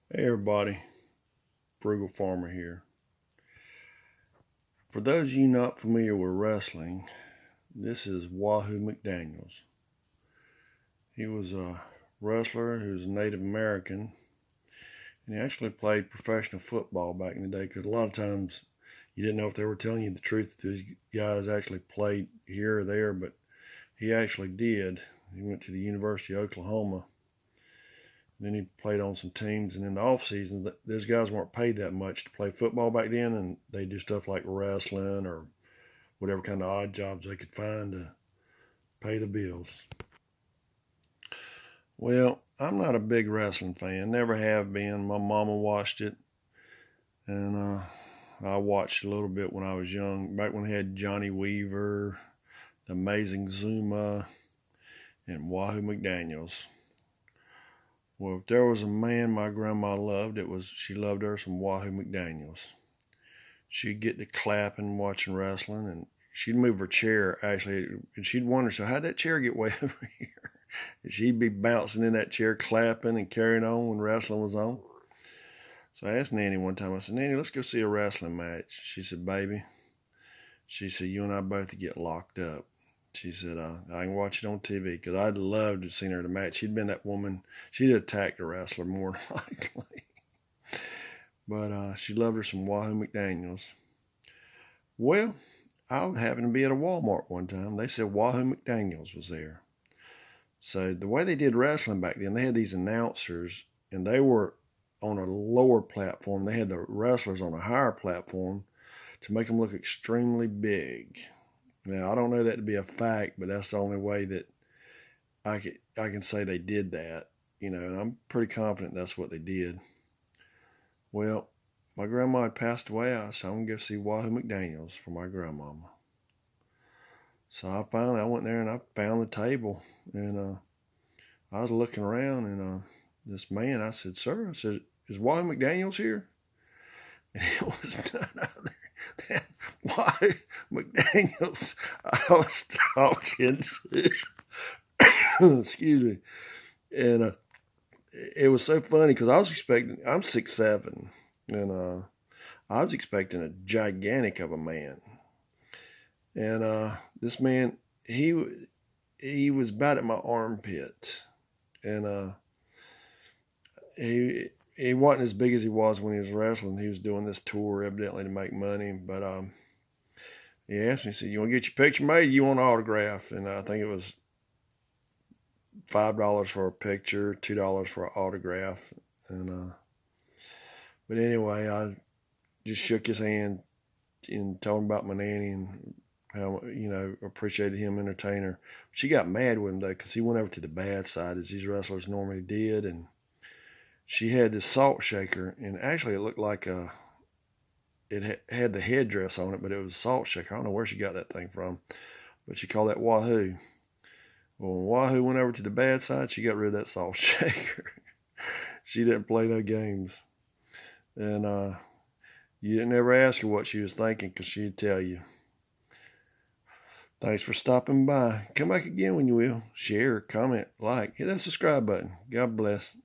Hey everybody, Frugal Farmer here. For those of you not familiar with wrestling, this is Wahoo McDaniels. He was a wrestler who was Native American, and he actually played professional football back in the day because a lot of times you didn't know if they were telling you the truth that these guys actually played here or there, but he actually did. He went to the University of Oklahoma. Then he played on some teams, and in the off season, those guys weren't paid that much to play football back then, and they do stuff like wrestling or whatever kind of odd jobs they could find to pay the bills. Well, I'm not a big wrestling fan, never have been. My mama watched it, and I watched a little bit when I was young, back when they had Johnny Weaver, the Amazing Zuma, and Wahoo McDaniels. Well, if there was a man my grandma loved, she loved her some Wahoo McDaniels. She'd get to clapping, watching wrestling, and she'd move her chair, actually, and she'd wonder, so how'd that chair get way over here? And she'd be bouncing in that chair, clapping and carrying on when wrestling was on. So I asked Nanny one time, I said, Nanny, let's go see a wrestling match. She said, baby, she said, you and I both get locked up. She said, I can watch it on TV because I'd love to have seen her at a match. She'd been that woman. She'd attacked a wrestler more than likely. But she loved her some Wahoo McDaniels. Well, I happened to be at a Walmart one time. They said Wahoo McDaniels was there. So the way they did wrestling back then, they had these announcers, and they were on a lower platform. They had the wrestlers on a higher platform to make them look extremely big. Now, I don't know that to be a fact, but that's the only way that I can say they did that, and I'm pretty confident that's what they did. Well, my grandma had passed away, so I'm going to go see Wahoo McDaniels for my grandmama. So I went there and I found the table, and I was looking around, and this man, I said, sir, is Wahoo McDaniels here? And it was none other than Wahoo McDaniels I was talking to. Excuse me. And it was so funny because I'm 6'7", and I was expecting a gigantic of a man. And this man, he was about at my armpit, and he wasn't as big as he was when he was wrestling. He was doing this tour evidently to make money, but he asked me, he said, you want to get your picture made? You want an autograph? And I think it was $5 for a picture, $2 for an autograph. And but anyway, I just shook his hand and told him about my nanny and how, appreciated him entertaining her. She got mad with him, though, because he went over to the bad side, as these wrestlers normally did, and she had this salt shaker, and actually it looked like it had the headdress on it, but it was a salt shaker. I don't know where she got that thing from, but she called that Wahoo. Well, when Wahoo went over to the bad side, she got rid of that salt shaker. She didn't play no games. And you didn't ever ask her what she was thinking because she'd tell you. Thanks for stopping by. Come back again when you will. Share, comment, like, hit that subscribe button. God bless.